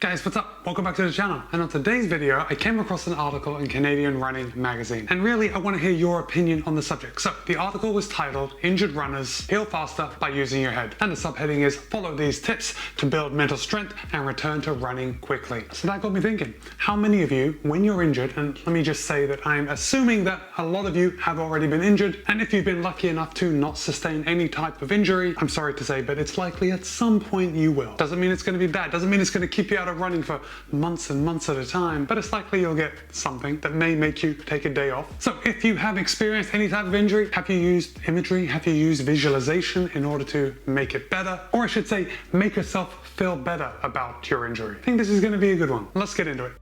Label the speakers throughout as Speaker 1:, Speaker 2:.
Speaker 1: Guys, what's up? Welcome back to the channel. And on today's video, I came across an article in Canadian Running magazine. And really, I want to hear your opinion on the subject. So the article was titled, Injured Runners Heal Faster by Using Your Head. And the subheading is, Follow these tips to build mental strength and return to running quickly. So that got me thinking, how many of you, when you're injured, and let me just say that I'm assuming that a lot of you have already been injured, and if you've been lucky enough to not sustain any type of injury, I'm sorry to say, but it's likely at some point you will. Doesn't mean it's going to be bad, doesn't mean it's going to keep you out of running for months and months at a time, but it's likely you'll get something that may make you take a day off. So if you have experienced any type of injury, have you used imagery, have you used visualization in order to make it better? Or I should say, make yourself feel better about your injury. I think this is going to be a good one. Let's get into it.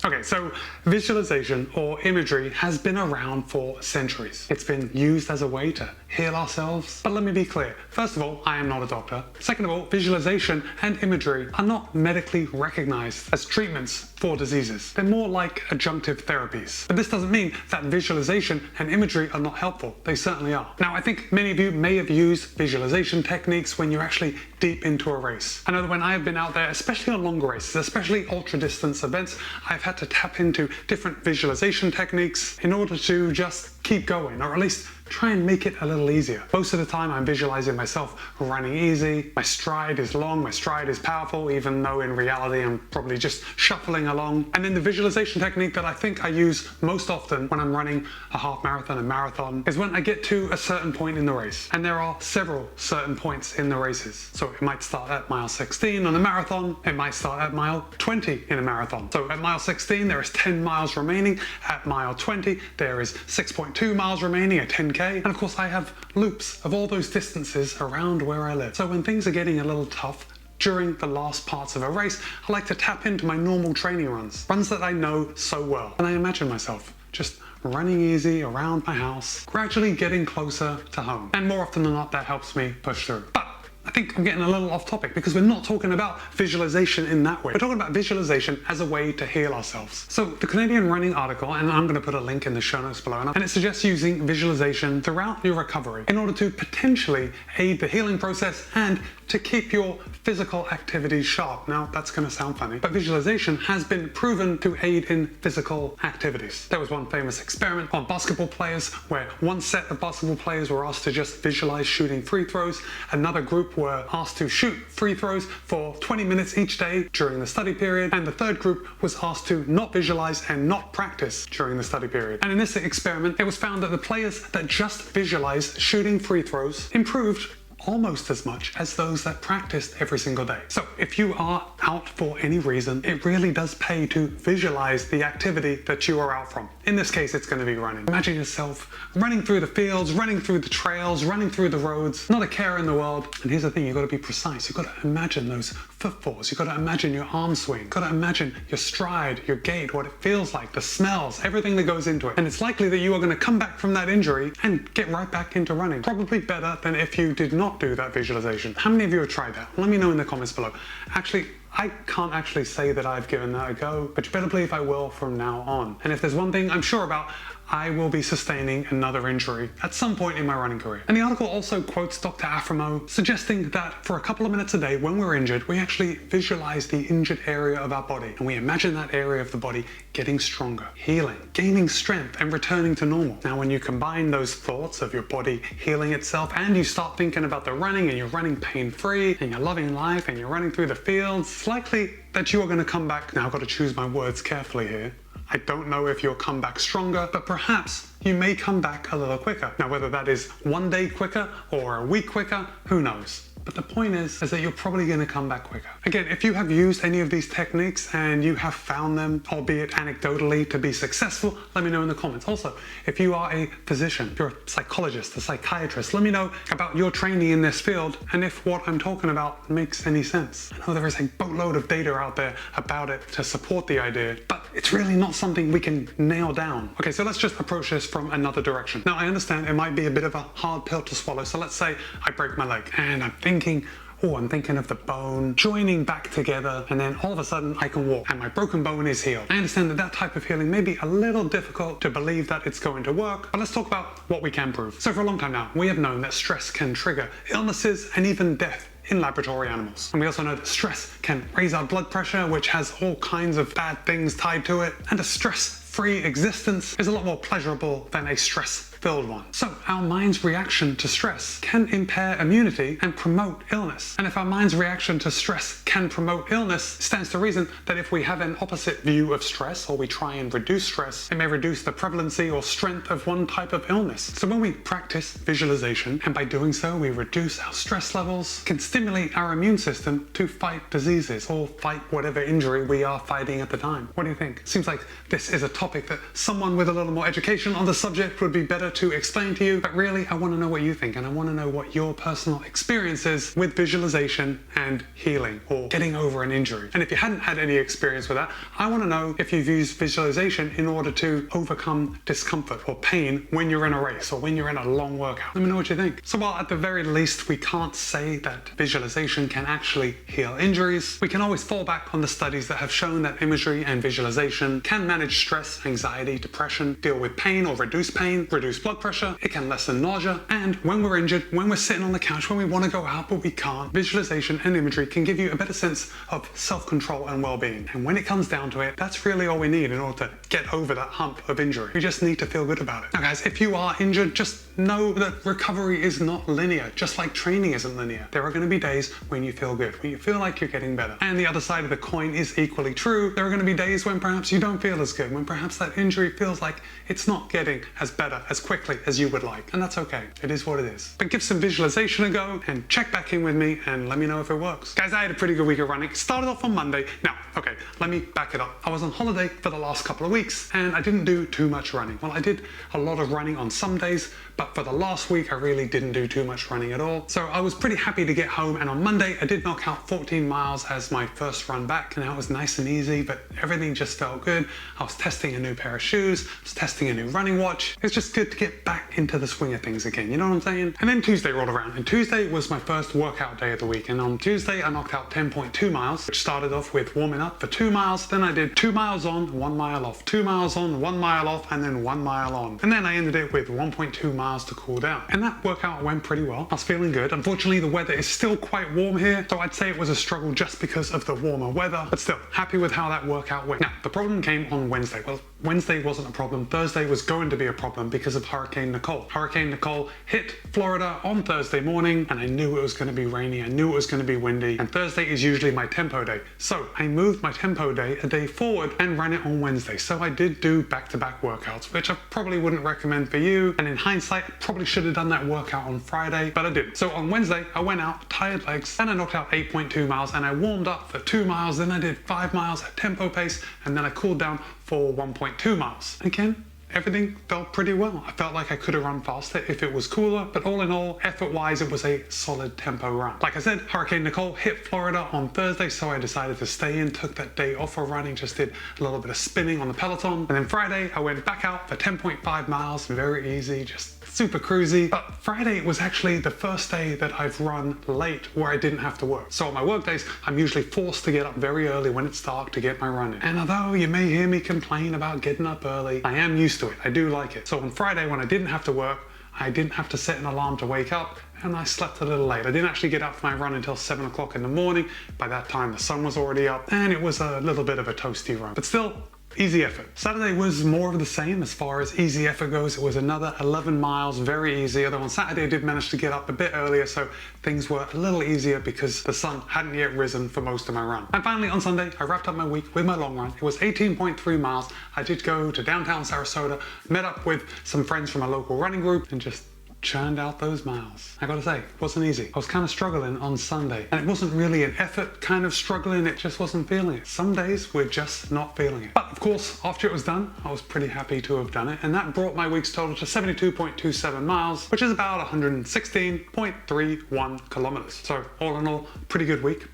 Speaker 1: Okay, so visualization or imagery has been around for centuries. It's been used as a way to heal ourselves. But let me be clear. First of all, I am not a doctor. Second of all, visualization and imagery are not medically recognized as treatments for diseases. They're more like adjunctive therapies. But this doesn't mean that visualization and imagery are not helpful. They certainly are. Now, I think many of you may have used visualization techniques when you're actually deep into a race. I know that when I have been out there, especially on longer races, especially ultra distance events, I've had to tap into different visualization techniques in order to just keep going, or at least try and make it a little easier. Most of the time I'm visualizing myself running easy, my stride is long, my stride is powerful, even though in reality I'm probably just shuffling along. And then the visualization technique that I think I use most often when I'm running a half marathon and marathon is when I get to a certain point in the race. And there are several certain points in the races. So it might start at mile 16 on a marathon, it might start at mile 20 in a marathon. So at mile 16 there is 10 miles remaining, at mile 20 there is 6.2 miles remaining at 10k. And of course I have loops of all those distances around where I live. So when things are getting a little tough during the last parts of a race, I like to tap into my normal training runs that I know so well. And I imagine myself just running easy around my house, gradually getting closer to home. And more often than not, that helps me push through. But I think I'm getting a little off topic because we're not talking about visualization in that way. We're talking about visualization as a way to heal ourselves. So the Canadian Running article, and I'm going to put a link in the show notes below, and it suggests using visualization throughout your recovery in order to potentially aid the healing process and to keep your physical activities sharp. Now, that's going to sound funny, but visualization has been proven to aid in physical activities. There was one famous experiment on basketball players where one set of basketball players were asked to just visualize shooting free throws. Another group were asked to shoot free throws for 20 minutes each day during the study period. And the third group was asked to not visualize and not practice during the study period. And in this experiment, it was found that the players that just visualized shooting free throws improved almost as much as those that practiced every single day. So if you are out for any reason, it really does pay to visualize the activity that you are out from. In this case, it's going to be running. Imagine yourself running through the fields, running through the trails, running through the roads, not a care in the world. And here's the thing, you've got to be precise. You've got to imagine those footfalls. You've got to imagine your arm swing. You've got to imagine your stride, your gait, what it feels like, the smells, everything that goes into it. And it's likely that you are going to come back from that injury and get right back into running. Probably better than if you did not do that visualization. How many of you have tried that? Let me know in the comments below. Actually, I can't actually say that I've given that a go, but you better believe I will from now on. And if there's one thing I'm sure about, I will be sustaining another injury at some point in my running career. And the article also quotes Dr. Aframo, suggesting that for a couple of minutes a day when we're injured, we actually visualize the injured area of our body. And we imagine that area of the body getting stronger, healing, gaining strength, and returning to normal. Now, when you combine those thoughts of your body healing itself and you start thinking about the running and you're running pain-free and you're loving life and you're running through the fields, it's likely that you are going to come back. Now, I've got to choose my words carefully here. I don't know if you'll come back stronger, but perhaps you may come back a little quicker. Now, whether that is one day quicker or a week quicker, who knows? But the point is that you're probably going to come back quicker. Again, if you have used any of these techniques and you have found them, albeit anecdotally, to be successful, let me know in the comments. Also, if you are a physician, you're a psychologist, a psychiatrist, let me know about your training in this field and if what I'm talking about makes any sense. I know there is a boatload of data out there about it to support the idea, but it's really not something we can nail down. Okay, so let's just approach this from another direction. Now, I understand it might be a bit of a hard pill to swallow. So let's say I break my leg and I'm thinking of the bone joining back together, and then all of a sudden I can walk and my broken bone is healed. I understand that that type of healing may be a little difficult to believe that it's going to work, but let's talk about what we can prove. So for a long time now, we have known that stress can trigger illnesses and even death in laboratory animals. And we also know that stress can raise our blood pressure, which has all kinds of bad things tied to it. And a stress-free existence is a lot more pleasurable than a stress-filled one. So our mind's reaction to stress can impair immunity and promote illness. And if our mind's reaction to stress can promote illness, it stands to reason that if we have an opposite view of stress, or we try and reduce stress, it may reduce the prevalency or strength of one type of illness. So when we practice visualization, and by doing so we reduce our stress levels, can stimulate our immune system to fight diseases or fight whatever injury we are fighting at the time. What do you think? Seems like this is a topic that someone with a little more education on the subject would be better to explain to you, but really I want to know what you think, and I want to know what your personal experience is with visualization and healing or getting over an injury. And if you hadn't had any experience with that, I want to know if you've used visualization in order to overcome discomfort or pain when you're in a race or when you're in a long workout. Let me know what you think. So while at the very least we can't say that visualization can actually heal injuries, we can always fall back on the studies that have shown that imagery and visualization can manage stress, anxiety, depression, deal with pain or reduce pain, reduce blood pressure, it can lessen nausea, and when we're injured, when we're sitting on the couch, when we want to go out but we can't, visualization and imagery can give you a better sense of self-control and well-being. And when it comes down to it, that's really all we need in order to get over that hump of injury. We just need to feel good about it. Now guys, if you are injured, just know that recovery is not linear, just like training isn't linear. There are going to be days when you feel good, when you feel like you're getting better. And the other side of the coin is equally true. There are going to be days when perhaps you don't feel as good, when perhaps that injury feels like it's not getting as better as quickly as you would like. And that's okay. It is what it is. But give some visualization a go and check back in with me and let me know if it works. Guys, I had a pretty good week of running. Started off on Monday. Now, okay, let me back it up. I was on holiday for the last couple of weeks and I didn't do too much running. Well, I did a lot of running on some days, but for the last week, I really didn't do too much running at all. So I was pretty happy to get home, and on Monday, I did knock out 14 miles as my first run back, and that was nice and easy, but everything just felt good. I was testing a new pair of shoes, I was testing a new running watch. It's just good to get back into the swing of things again, you know what I'm saying? And then Tuesday rolled around, and Tuesday was my first workout day of the week, and on Tuesday, I knocked out 10.2 miles, which started off with warming up for 2 miles, then I did 2 miles on, 1 mile off, 2 miles on, 1 mile off, and then 1 mile on. And then I ended it with 1.2 miles to cool down. And that workout went pretty well. I was feeling good. Unfortunately, the weather is still quite warm here, so I'd say it was a struggle just because of the warmer weather, but still, happy with how that workout went. Now, the problem came on Wednesday. Well, Wednesday wasn't a problem. Thursday was going to be a problem because of Hurricane Nicole. Hurricane Nicole hit Florida on Thursday morning, and I knew it was going to be rainy. I knew it was going to be windy, and Thursday is usually my tempo day. So I moved my tempo day a day forward and ran it on Wednesday. So I did do back-to-back workouts, which I probably wouldn't recommend for you. And in hindsight, I probably should have done that workout on Friday, but I didn't. So on Wednesday, I went out, tired legs, and I knocked out 8.2 miles, and I warmed up for 2 miles, then I did 5 miles at tempo pace, and then I cooled down for 1.2 miles. Again, everything felt pretty well. I felt like I could have run faster if it was cooler, but all in all, effort-wise, it was a solid tempo run. Like I said, Hurricane Nicole hit Florida on Thursday, so I decided to stay in, took that day off for running, just did a little bit of spinning on the Peloton. And then Friday, I went back out for 10.5 miles, very easy, just super cruisy. But Friday was actually the first day that I've run late where I didn't have to work. So on my work days, I'm usually forced to get up very early when it's dark to get my run in. And although you may hear me complain about getting up early, I am used to it. I do like it. So on Friday, when I didn't have to work, I didn't have to set an alarm to wake up, and I slept a little late. I didn't actually get up for my run until 7 o'clock in the morning. By that time, the sun was already up, and it was a little bit of a toasty run. But still, easy effort. Saturday was more of the same as far as easy effort goes. It was another 11 miles, very easy. Although on Saturday I did manage to get up a bit earlier, so things were a little easier because the sun hadn't yet risen for most of my run. And finally on Sunday, I wrapped up my week with my long run. It was 18.3 miles. I did go to downtown Sarasota, met up with some friends from a local running group, and just churned out those miles. I gotta say, it wasn't easy. I was kind of struggling on Sunday, and it wasn't really an effort kind of struggling, it just wasn't feeling it. Some days we're just not feeling it. But of course, after it was done, I was pretty happy to have done it, and that brought my week's total to 72.27 miles, which is about 116.31 kilometers. So all in all, pretty good week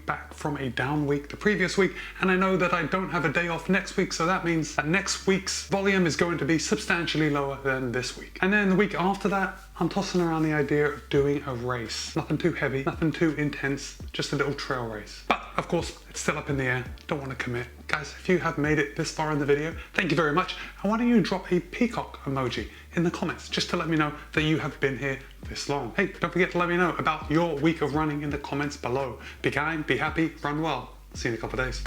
Speaker 1: back from a down week the previous week, and I know that I don't have a day off next week, so that means that next week's volume is going to be substantially lower than this week. And then the week after that, I'm tossing around the idea of doing a race. Nothing too heavy, nothing too intense, just a little trail race. But of course, it's still up in the air. Don't want to commit. Guys, if you have made it this far in the video, thank you very much. And why don't you drop a peacock emoji in the comments just to let me know that you have been here this long. Hey, don't forget to let me know about your week of running in the comments below. Be kind, be happy, run well. See you in a couple of days.